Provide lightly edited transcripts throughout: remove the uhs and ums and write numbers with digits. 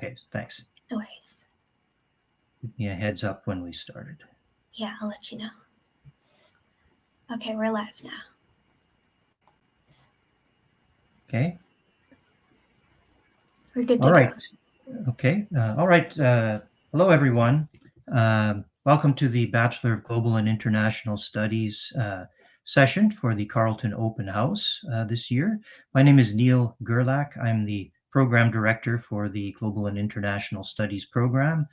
Okay, thanks. No worries. Give me a heads up when we started. Yeah, I'll let you know. Okay, we're live now. Okay. We're good to All go. right. Okay. All right. Hello, everyone. Welcome to the Bachelor of Global and International Studies session for the Carleton Open House this year. My name is Neil Gerlach. I'm the Program Director for the Global and International Studies program.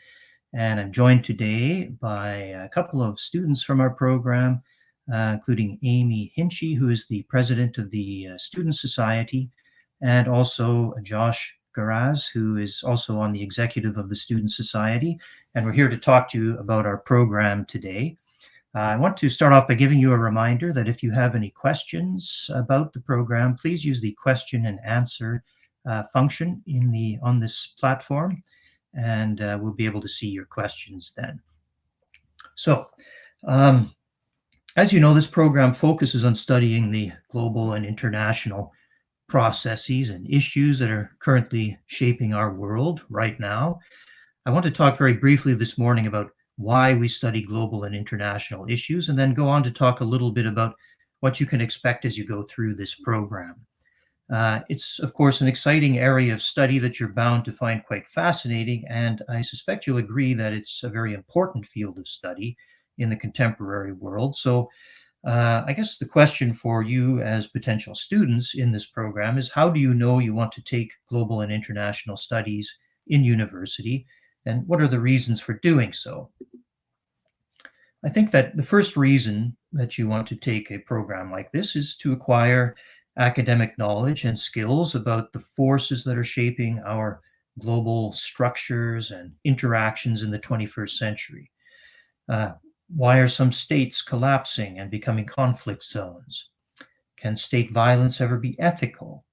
And I'm joined today by a couple of students from our program, including Amy Hinchy, who is the president of the Student Society, and also Josh Garaz, who is also on the executive of the Student Society. And we're here to talk to you about our program today. I want to start off by giving you a reminder that if you have any questions about the program, please use the question and answer function on this platform, and we'll be able to see your questions then. So, as you know, this program focuses on studying the global and international processes and issues that are currently shaping our world right now. I want to talk very briefly this morning about why we study global and international issues, and then go on to talk a little bit about what you can expect as you go through this program. It's, of course, an exciting area of study that you're bound to find quite fascinating, and I suspect you'll agree that it's a very important field of study in the contemporary world. So I guess the question for you as potential students in this program is, how do you know you want to take global and international studies in university, and what are the reasons for doing so? I think that the first reason that you want to take a program like this is to acquire academic knowledge and skills about the forces that are shaping our global structures and interactions in the 21st century. Why are some states collapsing and becoming conflict zones? Can state violence ever be ethical?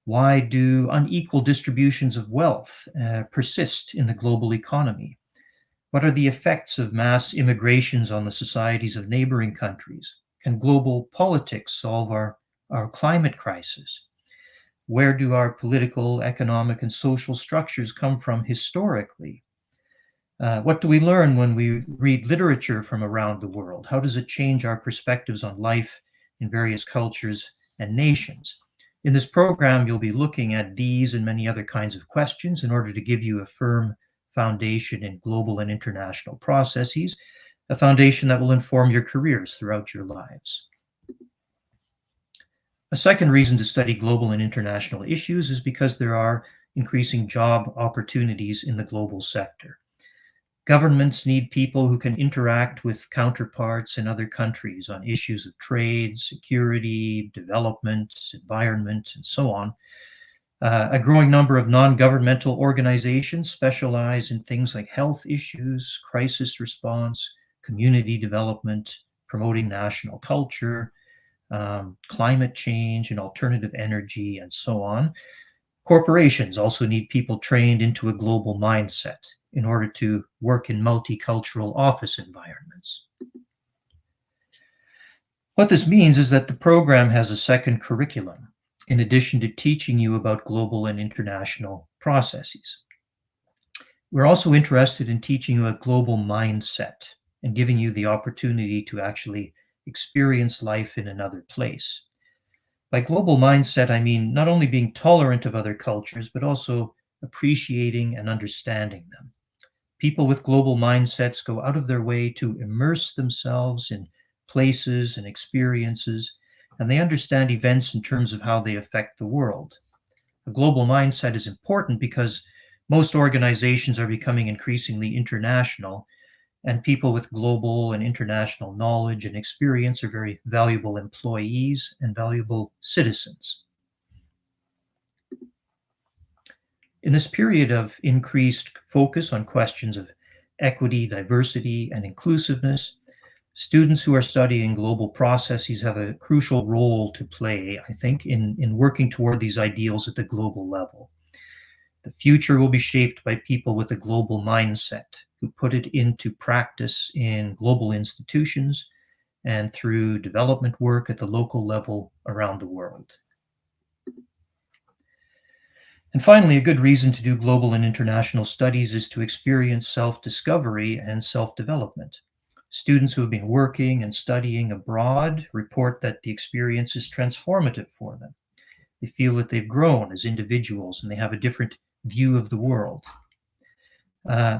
Why do unequal distributions of wealth persist in the global economy? What are the effects of mass immigrations on the societies of neighboring countries? Can global politics solve our climate crisis? Where do our political, economic, and social structures come from historically? What do we learn when we read literature from around the world? How does it change our perspectives on life in various cultures and nations? In this program, you'll be looking at these and many other kinds of questions in order to give you a firm foundation in global and international processes, a foundation that will inform your careers throughout your lives. A second reason to study global and international issues is because there are increasing job opportunities in the global sector. Governments need people who can interact with counterparts in other countries on issues of trade, security, development, environment, and so on. A growing number of non-governmental organizations specialize in things like health issues, crisis response, community development, promoting national culture, climate change and alternative energy, and so on. Corporations also need people trained into a global mindset in order to work in multicultural office environments. What this means is that the program has a second curriculum, in addition to teaching you about global and international processes. We're also interested in teaching you a global mindset and giving you the opportunity to actually experience life in another place. By global mindset, I mean not only being tolerant of other cultures, but also appreciating and understanding them. People with global mindsets go out of their way to immerse themselves in places and experiences, and they understand events in terms of how they affect the world. A global mindset is important because most organizations are becoming increasingly international, and people with global and international knowledge and experience are very valuable employees and valuable citizens. In this period of increased focus on questions of equity, diversity, and inclusiveness, students who are studying global processes have a crucial role to play, I think, in working toward these ideals at the global level. The future will be shaped by people with a global mindset who put it into practice in global institutions and through development work at the local level around the world. And finally, a good reason to do global and international studies is to experience self-discovery and self-development. Students who have been working and studying abroad report that the experience is transformative for them. They feel that they've grown as individuals and they have a different view of the world.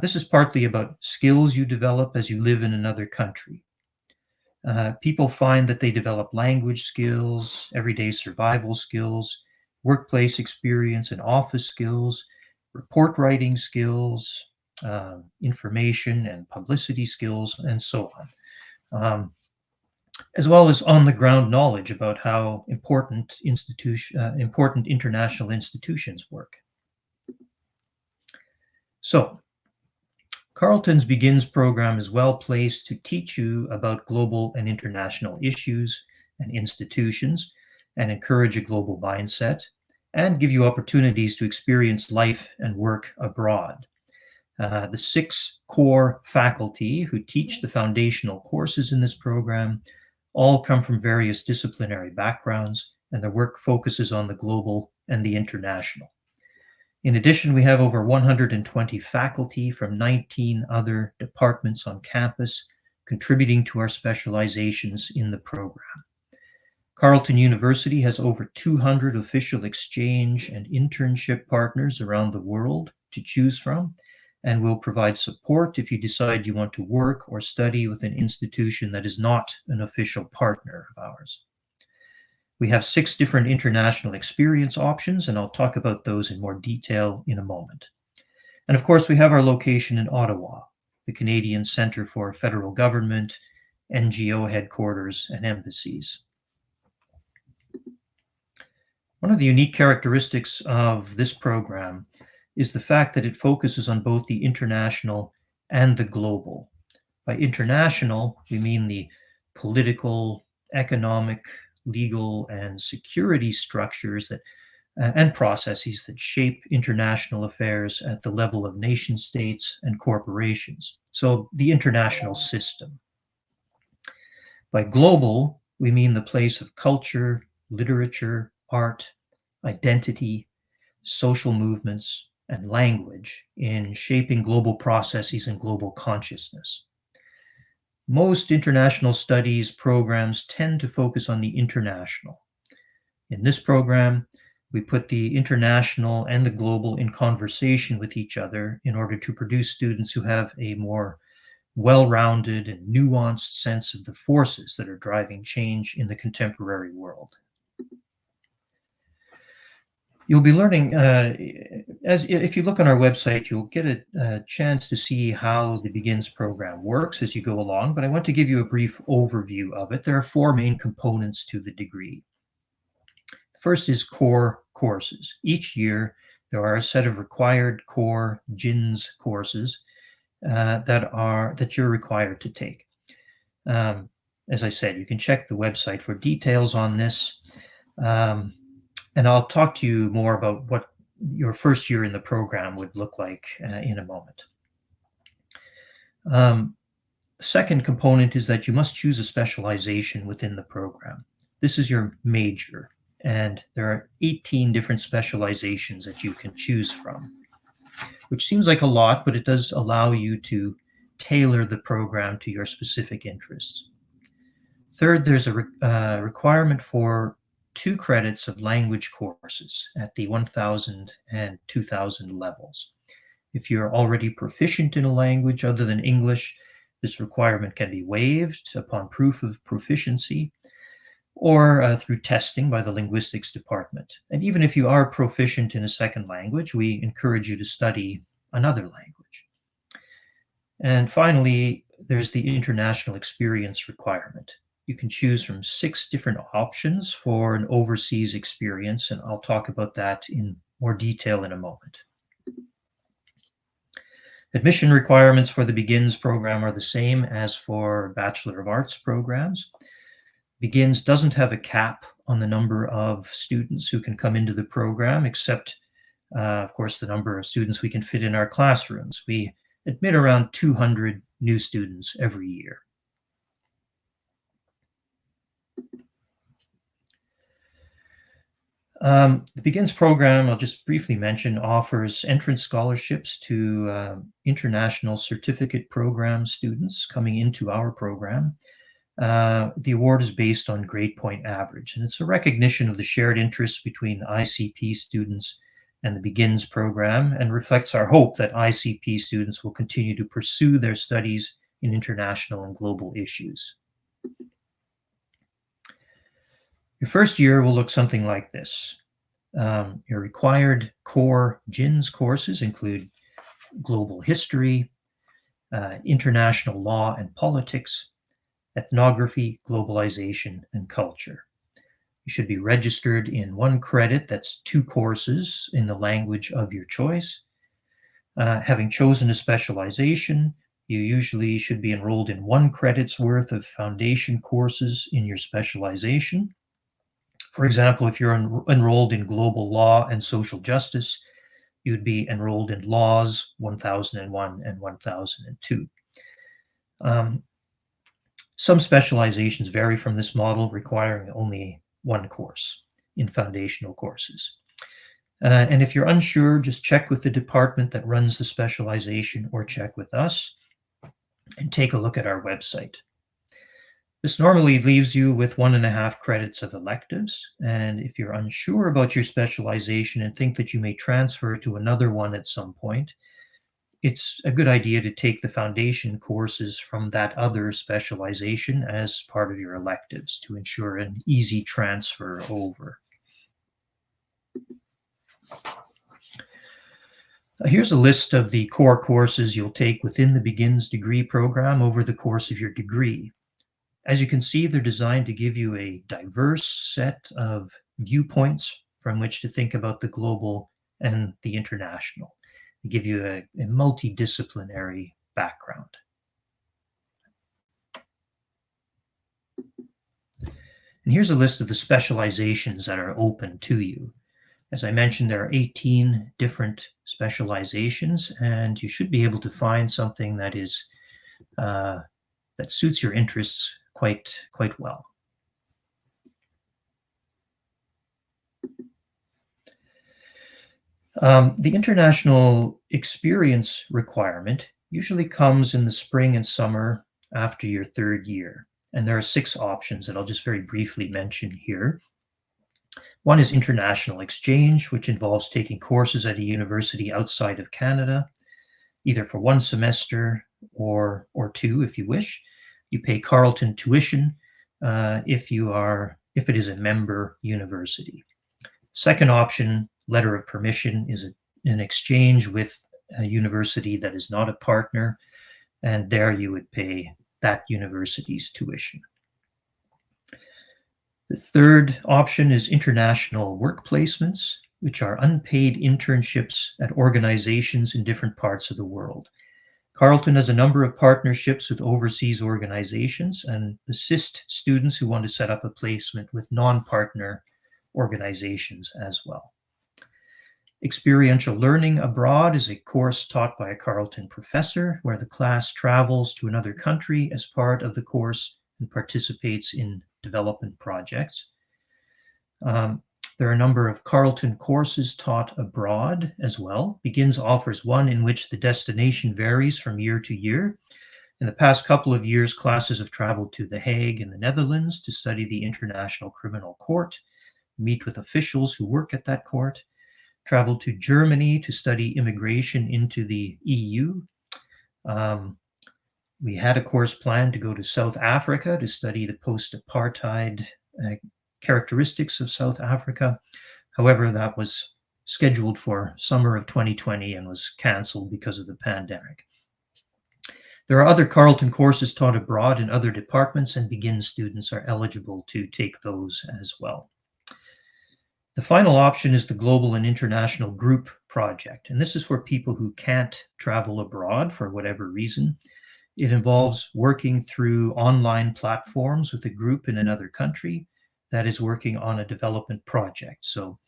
This is partly about skills you develop as you live in another country. People find that they develop language skills, everyday survival skills, workplace experience and office skills, report writing skills, information and publicity skills, and so on, as well as on-the-ground knowledge about how important international institutions work. So, Carleton's Begins program is well placed to teach you about global and international issues and institutions and encourage a global mindset and give you opportunities to experience life and work abroad. The 6 core faculty who teach the foundational courses in this program all come from various disciplinary backgrounds, and their work focuses on the global and the international. In addition, we have over 120 faculty from 19 other departments on campus contributing to our specializations in the program. Carleton University has over 200 official exchange and internship partners around the world to choose from, and will provide support if you decide you want to work or study with an institution that is not an official partner of ours. We have 6 different international experience options, and I'll talk about those in more detail in a moment. And of course, we have our location in Ottawa, the Canadian Centre for Federal Government, NGO headquarters, and embassies. One of the unique characteristics of this program is the fact that it focuses on both the international and the global. By international, we mean the political, economic, legal, and security structures that and processes that shape international affairs at the level of nation states and corporations. So the international system. By global, we mean the place of culture, literature, art, identity, social movements, and language in shaping global processes and global consciousness. Most international studies programs tend to focus on the international. In this program, we put the international and the global in conversation with each other in order to produce students who have a more well-rounded and nuanced sense of the forces that are driving change in the contemporary world. You'll be learning, if you look on our website, you'll get a chance to see how the Begins program works as you go along, but I want to give you a brief overview of it. There are 4 main components to the degree. First is core courses. Each year, there are a set of required core GINS courses that you're required to take. As I said, you can check the website for details on this. And I'll talk to you more about what your first year in the program would look like in a moment. The second component is that you must choose a specialization within the program. This is your major, and there are 18 different specializations that you can choose from, which seems like a lot, but it does allow you to tailor the program to your specific interests. Third, there's a requirement for 2 credits of language courses at the 1,000 and 2,000 levels. If you're already proficient in a language other than English, this requirement can be waived upon proof of proficiency or through testing by the linguistics department. And even if you are proficient in a second language, we encourage you to study another language. And finally, there's the international experience requirement. You can choose from 6 different options for an overseas experience, and I'll talk about that in more detail in a moment. Admission requirements for the Begins program are the same as for Bachelor of Arts programs. Begins doesn't have a cap on the number of students who can come into the program, except, of course, the number of students we can fit in our classrooms. We admit around 200 new students every year. The Begins program, I'll just briefly mention, offers entrance scholarships to international certificate program students coming into our program. The award is based on grade point average, and it's a recognition of the shared interests between ICP students and the Begins program, and reflects our hope that ICP students will continue to pursue their studies in international and global issues. Your first year will look something like this. Your required core GINS courses include global history, international law and politics, ethnography, globalization, and culture. You should be registered in 1 credit, that's 2 courses in the language of your choice. Having chosen a specialization, you usually should be enrolled in 1 credit's worth of foundation courses in your specialization. For example, if you're enrolled in global law and social justice, you'd be enrolled in Laws 1001 and 1002. Some specializations vary from this model, requiring only 1 course in foundational courses. And if you're unsure, just check with the department that runs the specialization or check with us and take a look at our website. This normally leaves you with 1.5 credits of electives. And if you're unsure about your specialization and think that you may transfer to another one at some point, it's a good idea to take the foundation courses from that other specialization as part of your electives to ensure an easy transfer over. Here's a list of the core courses you'll take within the Begins degree program over the course of your degree. As you can see, they're designed to give you a diverse set of viewpoints from which to think about the global and the international. They give you a multidisciplinary background. And here's a list of the specializations that are open to you. As I mentioned, there are 18 different specializations, and you should be able to find something that is that suits your interests quite well. The international experience requirement usually comes in the spring and summer after your 3rd year. And there are 6 options that I'll just very briefly mention here. One is international exchange, which involves taking courses at a university outside of Canada, either for 1 semester or 2 if you wish. You pay Carleton tuition if it is a member university. Second option, letter of permission, is an exchange with a university that is not a partner, and there you would pay that university's tuition. The third option is international work placements, which are unpaid internships at organizations in different parts of the world. Carleton has a number of partnerships with overseas organizations and assist students who want to set up a placement with non-partner organizations as well. Experiential learning abroad is a course taught by a Carleton professor where the class travels to another country as part of the course and participates in development projects. There are a number of Carleton courses taught abroad as well. Begins offers one in which the destination varies from year to year. In the past couple of years, classes have traveled to The Hague in the Netherlands to study the International Criminal Court, meet with officials who work at that court, traveled to Germany to study immigration into the EU. We had a course planned to go to South Africa to study the post-apartheid characteristics of South Africa. However, that was scheduled for summer of 2020 and was canceled because of the pandemic. There are other Carleton courses taught abroad in other departments, and Begin students are eligible to take those as well. The final option is the Global and International Group Project, and this is for people who can't travel abroad for whatever reason. It involves working through online platforms with a group in another country that is working on a development project. So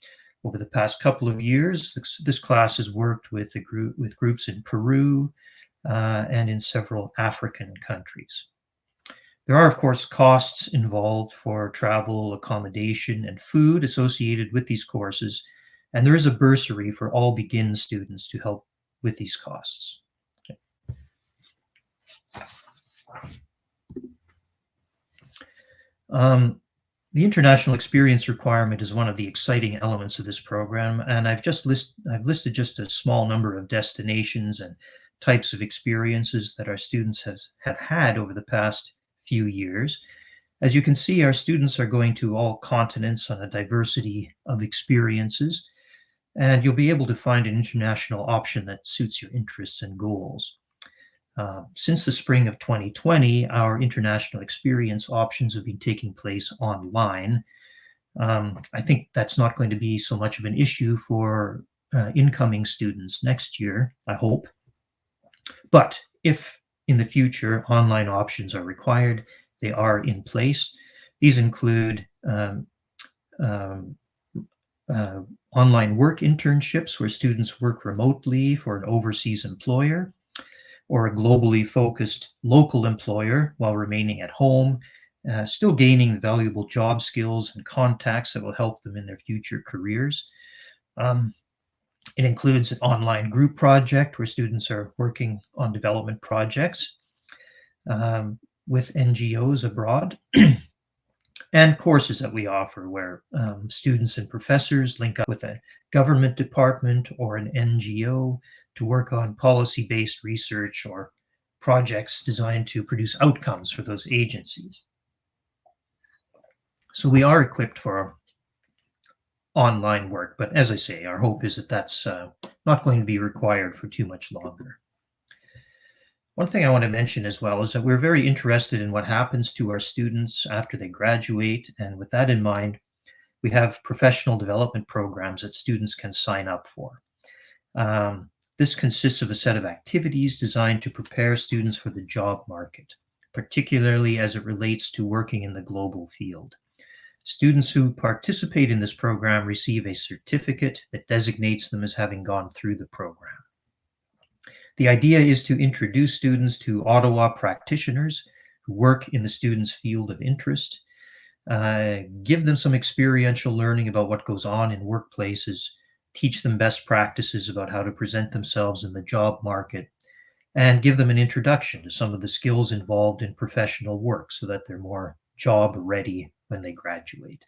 over the past couple of years, this class has worked with groups in Peru and in several African countries. There are, of course, costs involved for travel, accommodation, and food associated with these courses, and there is a bursary for all Begin students to help with these costs. The international experience requirement is one of the exciting elements of this program, and I've listed just a small number of destinations and types of experiences that our students have had over the past few years. As you can see, our students are going to all continents on a diversity of experiences, and you'll be able to find an international option that suits your interests and goals. Since the spring of 2020, our international experience options have been taking place online. I think that's not going to be so much of an issue for incoming students next year, I hope. But if in the future online options are required, they are in place. These include um, online work internships where students work remotely for an overseas employer, or a globally focused local employer while remaining at home, still gaining valuable job skills and contacts that will help them in their future careers. It includes an online group project where students are working on development projects with NGOs abroad, and courses that we offer where students and professors link up with a government department or an NGO to work on policy-based research or projects designed to produce outcomes for those agencies. So we are equipped for online work, but as I say, our hope is that that's not going to be required for too much longer. One thing I want to mention as well is that we're very interested in what happens to our students after they graduate, and with that in mind, we have professional development programs that students can sign up for. This consists of a set of activities designed to prepare students for the job market, particularly as it relates to working in the global field. Students who participate in this program receive a certificate that designates them as having gone through the program. The idea is to introduce students to Ottawa practitioners who work in the students' field of interest, give them some experiential learning about what goes on in workplaces, teach them best practices about how to present themselves in the job market, and give them an introduction to some of the skills involved in professional work so that they're more job ready when they graduate.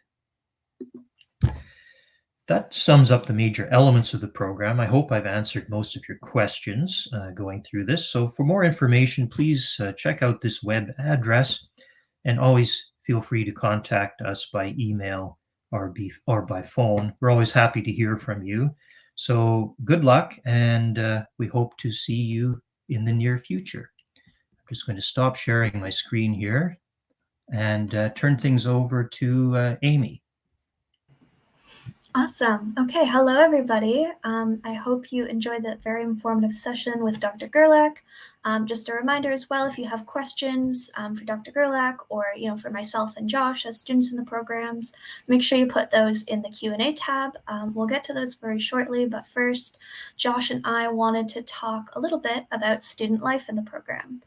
That sums up the major elements of the program. I hope I've answered most of your questions going through this. So for more information, please check out this web address, and always feel free to contact us by email or by phone. We're always happy to hear from you. So good luck, and we hope to see you in the near future. I'm just going to stop sharing my screen here and turn things over to Amy. Awesome. Okay, hello everybody. I hope you enjoyed that very informative session with Dr. Gerlach. Just a reminder as well, if you have questions for Dr. Gerlach or for myself and Josh as students in the programs, make sure you put those in the Q&A tab. We'll get to those very shortly, but first, Josh and I wanted to talk a little bit about student life in the program.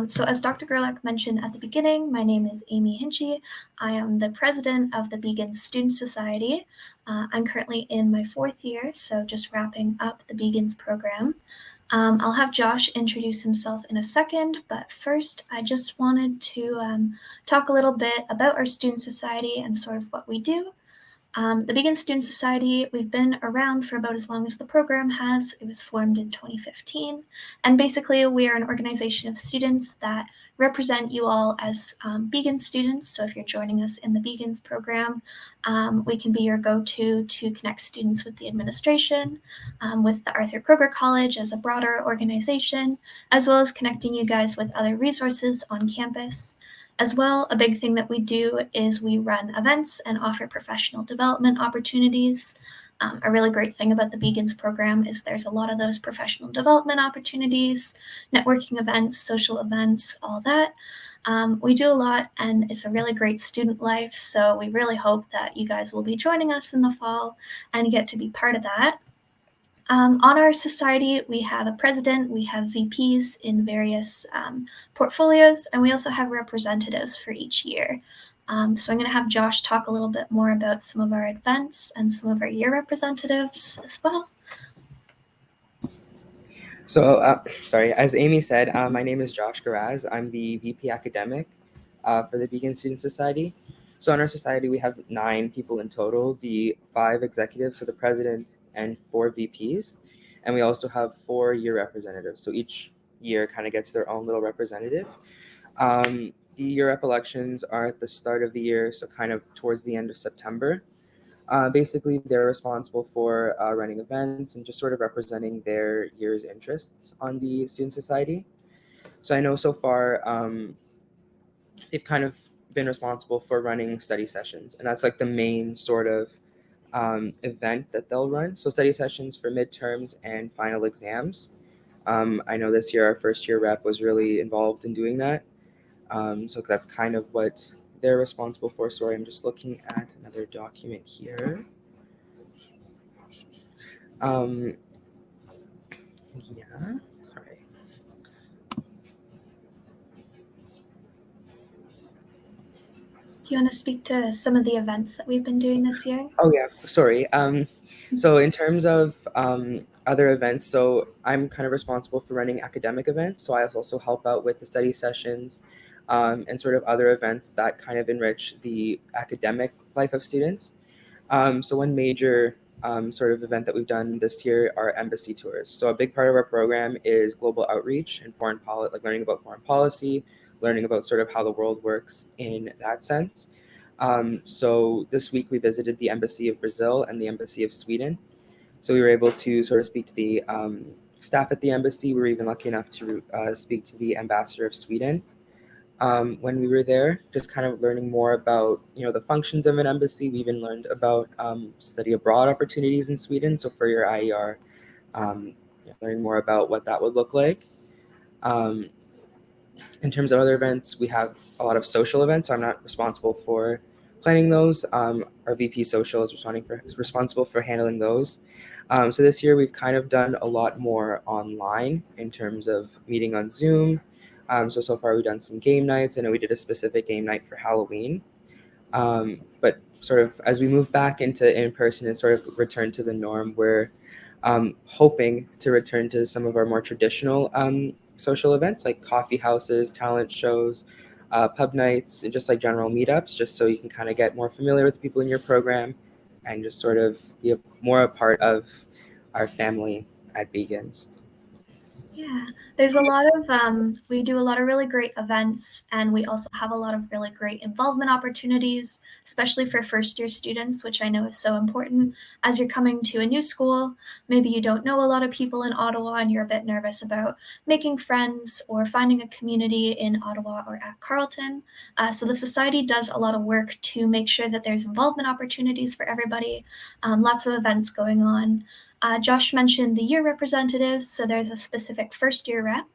So as Dr. Gerlach mentioned at the beginning, my name is Amy Hinchy. I am the president of the Beacon Student Society. I'm currently in my 4th year, so just wrapping up the Beacons program. I'll have Josh introduce himself in a second, but first I just wanted to talk a little bit about our student society and sort of what we do. The Beacon Student Society, we've been around for about as long as the program has. It was formed in 2015. And basically, we are an organization of students that represent you all as Beacon students. So if you're joining us in the Beacons program, we can be your go-to to connect students with the administration, with the Arthur Kroger College as a broader organization, as well as connecting you guys with other resources on campus. As well, a big thing that we do is we run events and offer professional development opportunities. A really great thing about the Beacons program is there's a lot of those professional development opportunities, networking events, social events, all that. We do a lot, and it's a really great student life, so we really hope that you guys will be joining us in the fall and get to be part of that. On our society, we have a president, we have VPs in various portfolios, and we also have representatives for each year. So I'm going to have Josh talk a little bit more about some of our events and some of our year representatives as well. So, sorry, as Amy said, my name is Josh Garaz. I'm the VP Academic for the Beacon Student Society. So in our society, we have 9 people in total, the 5 executives, so the president and 4 VPs. And we also have 4 year representatives. So each year kind of gets their own little representative. The year rep elections are at the start of the year, so kind of towards the end of September. Basically, they're responsible for running events and just sort of representing their year's interests on the student society. So I know so far they've kind of been responsible for running study sessions, and that's like the main sort of event that they'll run. So study sessions for midterms and final exams. I know this year our first year rep was really involved in doing that. So that's kind of what they're responsible for. Sorry, I'm just looking at another document here. Yeah, sorry. Do you want to speak to some of the events that we've been doing this year? Oh yeah, sorry. So in terms of other events, so I'm kind of responsible for running academic events. So I also help out with the study sessions and sort of other events that kind of enrich the academic life of students. So one major sort of event that we've done this year are embassy tours. So a big part of our program is global outreach and foreign policy, like learning about foreign policy, learning about sort of how the world works in that sense. So this week we visited the embassy of Brazil and the embassy of Sweden. So we were able to sort of speak to the staff at the embassy. We were even lucky enough to speak to the ambassador of Sweden. When we were there, just kind of learning more about, the functions of an embassy. We even learned about study abroad opportunities in Sweden. So for your IER, learning more about what that would look like. In terms of other events, we have a lot of social events. So I'm not responsible for planning those. Our VP Social is responsible for handling those. So this year we've kind of done a lot more online in terms of meeting on Zoom. So far we've done some game nights. I know we did a specific game night for Halloween. But sort of as we move back into in-person and sort of return to the norm, we're hoping to return to some of our more traditional social events like coffee houses, talent shows, pub nights, and just like general meetups, just so you can kind of get more familiar with the people in your program and just sort of be more a part of our family at Begins. Yeah, there's a lot of, we do a lot of really great events, and we also have a lot of really great involvement opportunities, especially for first year students, which I know is so important. As you're coming to a new school, maybe you don't know a lot of people in Ottawa and you're a bit nervous about making friends or finding a community in Ottawa or at Carleton. So the Society does a lot of work to make sure that there's involvement opportunities for everybody, lots of events going on. Josh mentioned the year representatives, so there's a specific first year rep.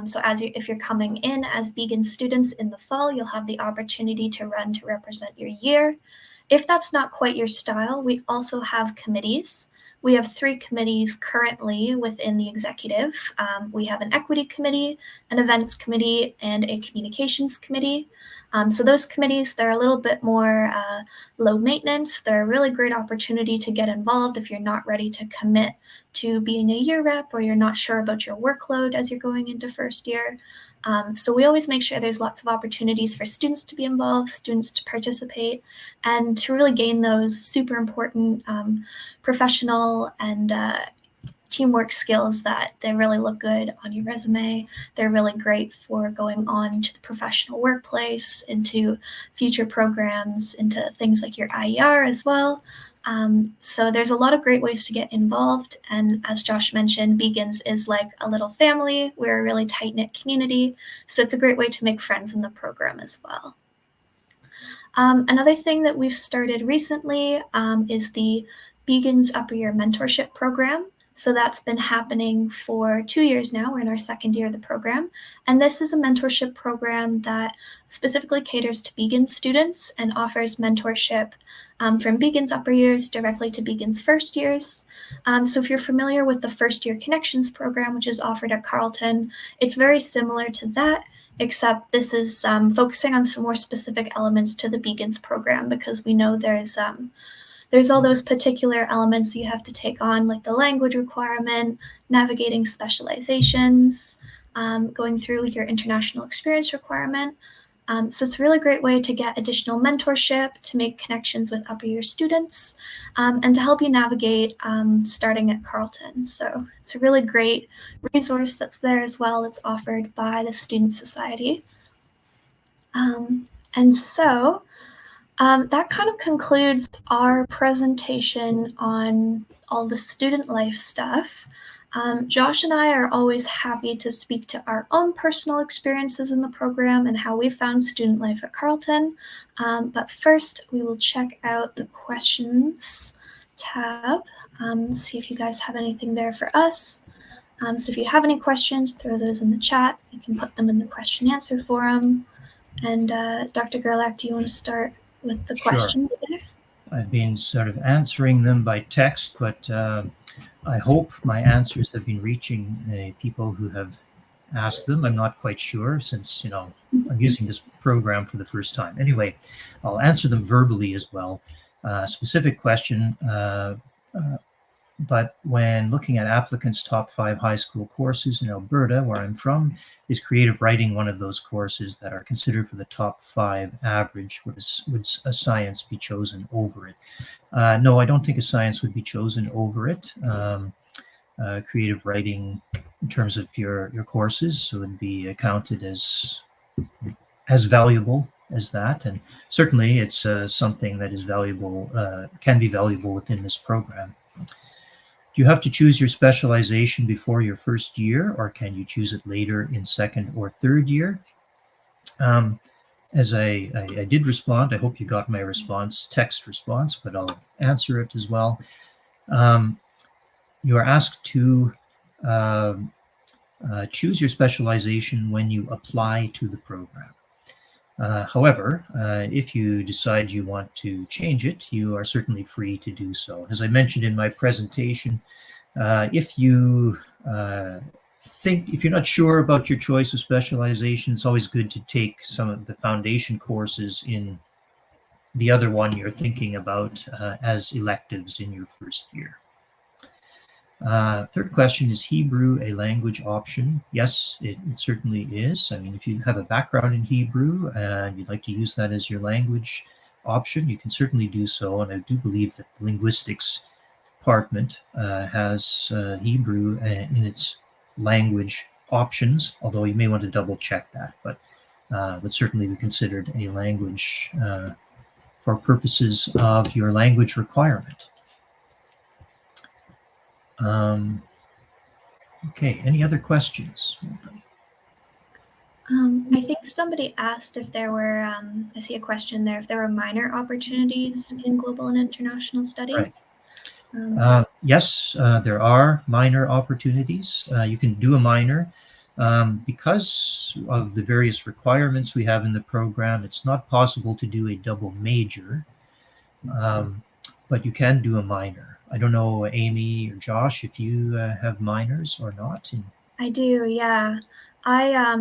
So if you're coming in as Beacon students in the fall, you'll have the opportunity to run to represent your year. If that's not quite your style, we also have committees. We have 3 committees currently within the executive. We have an equity committee, an events committee, and a communications committee. So those committees, they're a little bit more low maintenance. They're a really great opportunity to get involved if you're not ready to commit to being a year rep or you're not sure about your workload as you're going into first year. So we always make sure there's lots of opportunities for students to be involved, students to participate, and to really gain those super important professional and teamwork skills that they really look good on your resume. They're really great for going on to the professional workplace, into future programs, into things like your IER as well. So there's a lot of great ways to get involved. And as Josh mentioned, Begins is like a little family. We're a really tight-knit community. So it's a great way to make friends in the program as well. Another thing that we've started recently is the Begins Upper Year Mentorship Program. So that's been happening for 2 years now. We're in our second year of the program. And this is a mentorship program that specifically caters to Beacon students and offers mentorship from Beacon's upper years directly to Beacon's first years. So if you're familiar with the First Year Connections program, which is offered at Carleton, it's very similar to that, except this is focusing on some more specific elements to the Beacons program, because we know there's all those particular elements you have to take on, like the language requirement, navigating specializations, going through your international experience requirement. So it's a really great way to get additional mentorship, to make connections with upper year students, and to help you navigate starting at Carleton. So it's a really great resource that's there as well. It's offered by the Student Society. And so that kind of concludes our presentation on all the student life stuff. Josh and I are always happy to speak to our own personal experiences in the program and how we found student life at Carleton. But first, we will check out the questions tab, see if you guys have anything there for us. So if you have any questions, throw those in the chat. You can put them in the question answer forum. And Dr. Gerlach, do you want to start with the questions there? I've been sort of answering them by text, but I hope my answers have been reaching people who have asked them. I'm not quite sure, since I'm using this program for the first time. Anyway, I'll answer them verbally as well. Specific question, but when looking at applicants' top 5 high school courses in Alberta, where I'm from, is creative writing one of those courses that are considered for the top 5 average? Would a science be chosen over it? No, I don't think a science would be chosen over it. Creative writing, in terms of your courses, so would be counted as valuable as that, and certainly it's something that is valuable, can be valuable within this program. Do you have to choose your specialization before your first year, or can you choose it later in second or third year? As I did respond, I hope you got my response, text response, but I'll answer it as well. You are asked to choose your specialization when you apply to the program. However, if you decide you want to change it, you are certainly free to do so. As I mentioned in my presentation, if you're not sure about your choice of specialization, it's always good to take some of the foundation courses in the other one you're thinking about as electives in your first year. Third question, is Hebrew a language option? Yes, it certainly is. I mean, if you have a background in Hebrew and you'd like to use that as your language option, you can certainly do so. And I do believe that the linguistics department has Hebrew in its language options, although you may want to double check that, but would certainly be considered a language for purposes of your language requirement. Okay, any other questions? I think somebody asked if there were, I see a question there, if there were minor opportunities in global and international studies. Right. Yes, there are minor opportunities. You can do a minor. Because of the various requirements we have in the program, it's not possible to do a double major, but you can do a minor. I don't know, Amy or Josh, if you have minors or not. I do, yeah.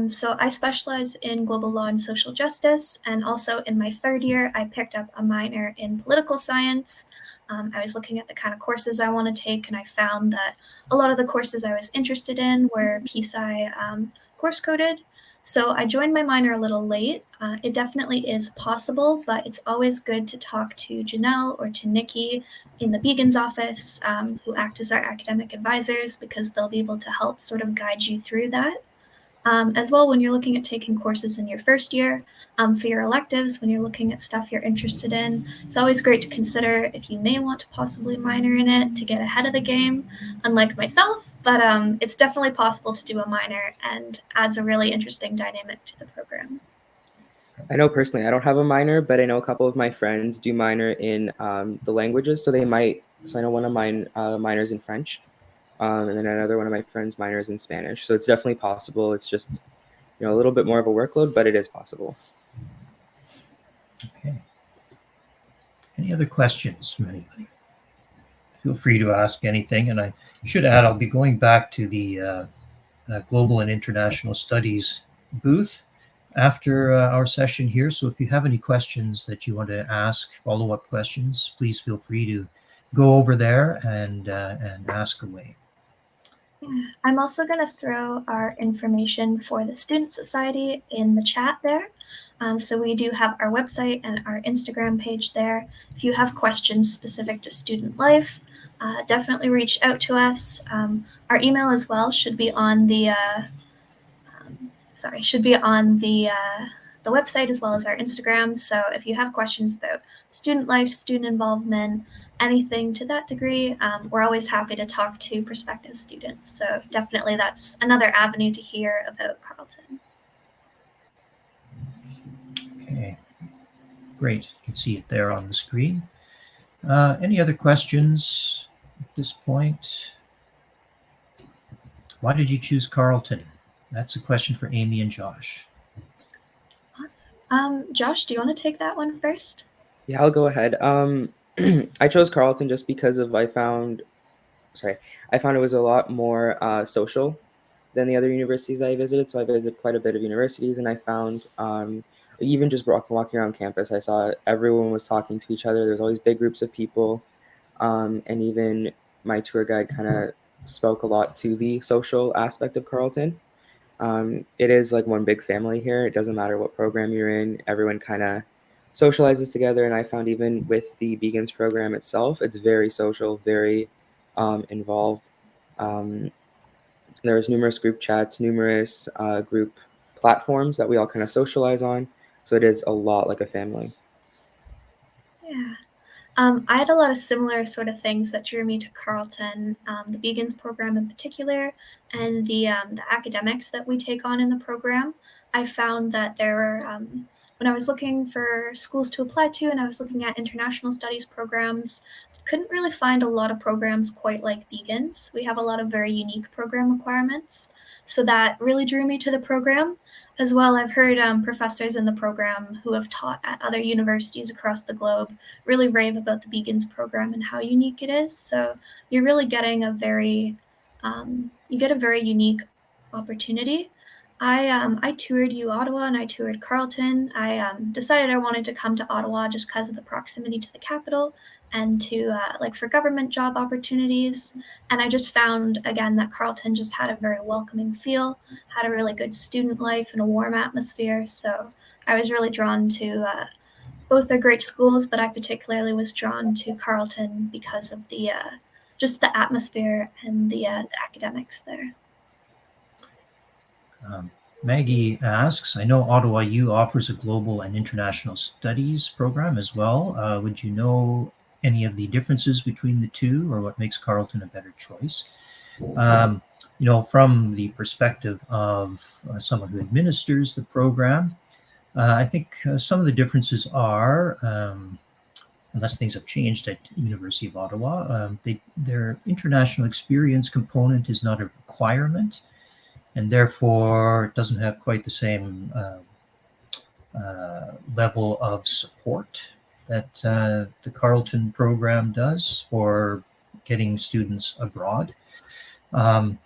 So I specialize in global law and social justice, and also in my third year, I picked up a minor in political science. I was looking at the kind of courses I want to take, and I found that a lot of the courses I was interested in were PSI course coded. So I joined my minor a little late. It definitely is possible, but it's always good to talk to Janelle or to Nikki in the Beacon's office, who act as our academic advisors, because they'll be able to help sort of guide you through that. As well, when you're looking at taking courses in your first year, for your electives, when you're looking at stuff you're interested in, it's always great to consider if you may want to possibly minor in it to get ahead of the game, unlike myself, but it's definitely possible to do a minor and adds a really interesting dynamic to the program. I know personally, I don't have a minor, but I know a couple of my friends do minor in the languages, so I know one of mine minors in French. and then another one of my friends minors in Spanish. So it's definitely possible. It's just, a little bit more of a workload, but it is possible. Okay. Any other questions from anybody? Feel free to ask anything. And I should add, I'll be going back to the Global and International Studies booth after our session here. So if you have any questions that you want to ask, follow-up questions, please feel free to go over there and ask away. I'm also going to throw our information for the Student Society in the chat there. So we do have our website and our Instagram page there. If you have questions specific to student life, definitely reach out to us. Our email as well should be on the the website as well as our Instagram. So if you have questions about student life, student involvement, anything to that degree, we're always happy to talk to prospective students. So definitely that's another avenue to hear about Carleton. Okay, great. You can see it there on the screen. Any other questions at this point? Why did you choose Carleton? That's a question for Amy and Josh. Awesome. Josh, do you want to take that one first? Yeah, I'll go ahead. I chose Carleton just because I found it was a lot more social than the other universities I visited. So I visited quite a bit of universities, and I found even just walking around campus, I saw everyone was talking to each other. There's always big groups of people, and even my tour guide kind of spoke a lot to the social aspect of Carleton. It is like one big family here. It doesn't matter what program you're in. Everyone kind of socializes together. And I found even with the Begins program itself, it's very social, very involved. There's numerous group chats, numerous group platforms that we all kind of socialize on. So it is a lot like a family. Yeah. I had a lot of similar sort of things that drew me to Carleton, the Begins program in particular, and the academics that we take on in the program. I found that there were, when I was looking for schools to apply to and I was looking at international studies programs, couldn't really find a lot of programs quite like Begins. We have a lot of very unique program requirements. So that really drew me to the program. As well, I've heard professors in the program who have taught at other universities across the globe really rave about the Begins program and how unique it is. So you're really getting a very unique opportunity. I toured U Ottawa and I toured Carleton. I decided I wanted to come to Ottawa just because of the proximity to the capital and to for government job opportunities. And I just found again that Carleton just had a very welcoming feel, had a really good student life and a warm atmosphere. So I was really drawn to both their great schools, but I particularly was drawn to Carleton because of the just the atmosphere and the academics there. Maggie asks, I know Ottawa U offers a global and international studies program as well. Would you know any of the differences between the two or what makes Carleton a better choice? From the perspective of someone who administers the program, I think some of the differences are, unless things have changed at University of Ottawa, their international experience component is not a requirement, and therefore it doesn't have quite the same level of support that the Carleton program does for getting students abroad. And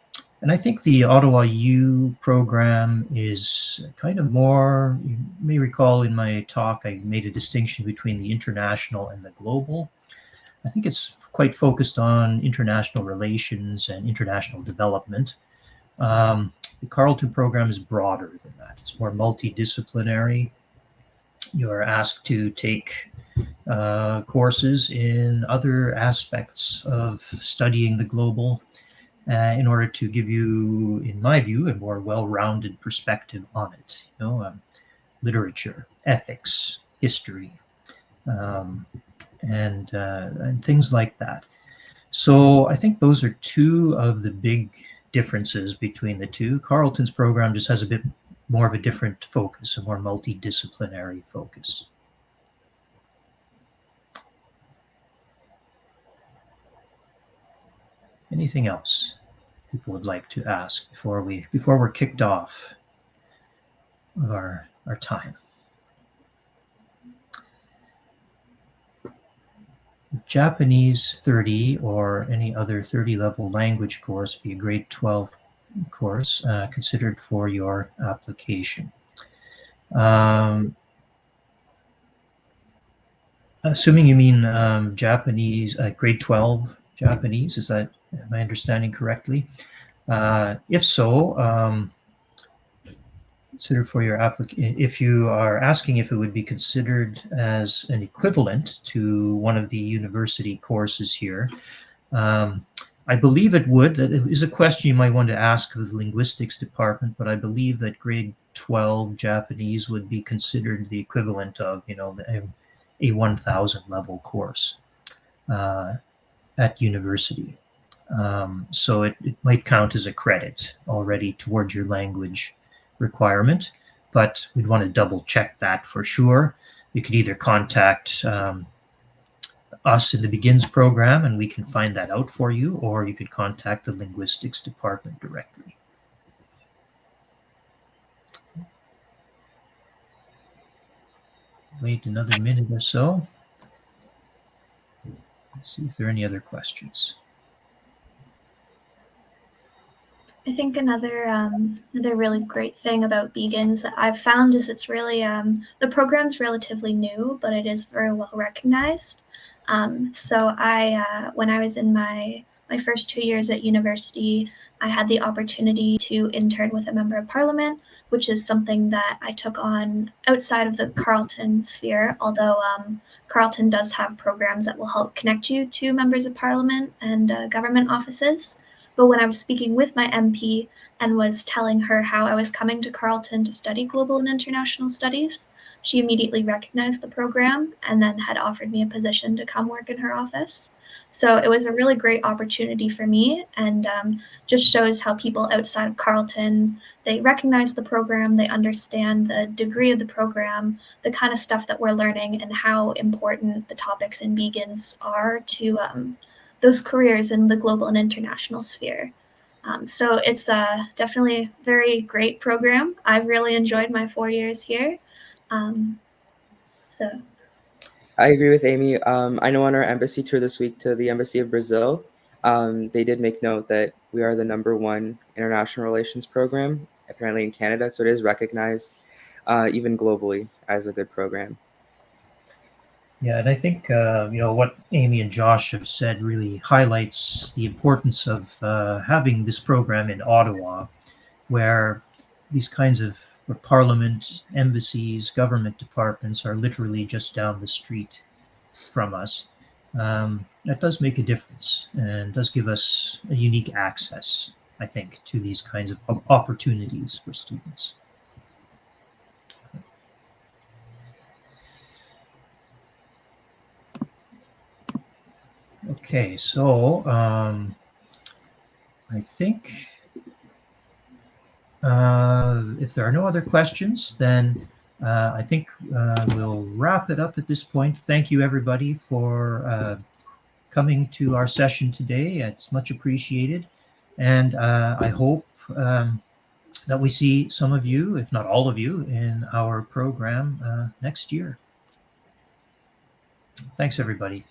I think the Ottawa U program is kind of more, you may recall in my talk, I made a distinction between the international and the global. I think it's quite focused on international relations and international development. The Carleton program is broader than that. It's more multidisciplinary. You're asked to take courses in other aspects of studying the global in order to give you, in my view, a more well-rounded perspective on it. Literature, ethics, history, and things like that. So I think those are two of the big differences between the two. Carleton's program just has a bit more of a different focus, a more multidisciplinary focus. Anything else? people would like to ask before we're kicked off of our time. Japanese 30 or any other 30 level language course be a grade 12 course considered for your application. Assuming you mean Japanese, grade 12 Japanese, is that, am I understanding correctly? If so, consider for your application, if you are asking if it would be considered as an equivalent to one of the university courses here, I believe it would. That is a question you might want to ask of the linguistics department, but I believe that grade 12 Japanese would be considered the equivalent of, a 1000 level course at university. So it might count as a credit already towards your language requirement, but we'd want to double check that for sure. You could either contact us in the Begins program and we can find that out for you, or you could contact the linguistics department directly. Wait another minute or so. Let's see if there are any other questions. I think another really great thing about Begins that I've found is it's really the program's relatively new, but it is very well recognized. So when I was in my first 2 years at university, I had the opportunity to intern with a member of parliament, which is something that I took on outside of the Carleton sphere, although Carleton does have programs that will help connect you to members of parliament and government offices. But when I was speaking with my MP and was telling her how I was coming to Carleton to study global and international studies, she immediately recognized the program and then had offered me a position to come work in her office. So it was a really great opportunity for me, and just shows how people outside of Carleton, they recognize the program, they understand the degree of the program, the kind of stuff that we're learning, and how important the topics in Begins are to those careers in the global and international sphere. So it's definitely a very great program. I've really enjoyed my 4 years here. So I agree with Amy. I know on our embassy tour this week to the Embassy of Brazil, they did make note that we are the #1 international relations program, apparently in Canada. So it is recognized even globally as a good program. Yeah, and I think what Amy and Josh have said really highlights the importance of having this program in Ottawa, where these kinds of parliament, embassies, government departments are literally just down the street from us. That does make a difference and does give us a unique access, I think, to these kinds of opportunities for students. Okay, so I think if there are no other questions, then I think we'll wrap it up at this point. Thank you, everybody, for coming to our session today. It's much appreciated. And I hope that we see some of you, if not all of you, in our program next year. Thanks, everybody.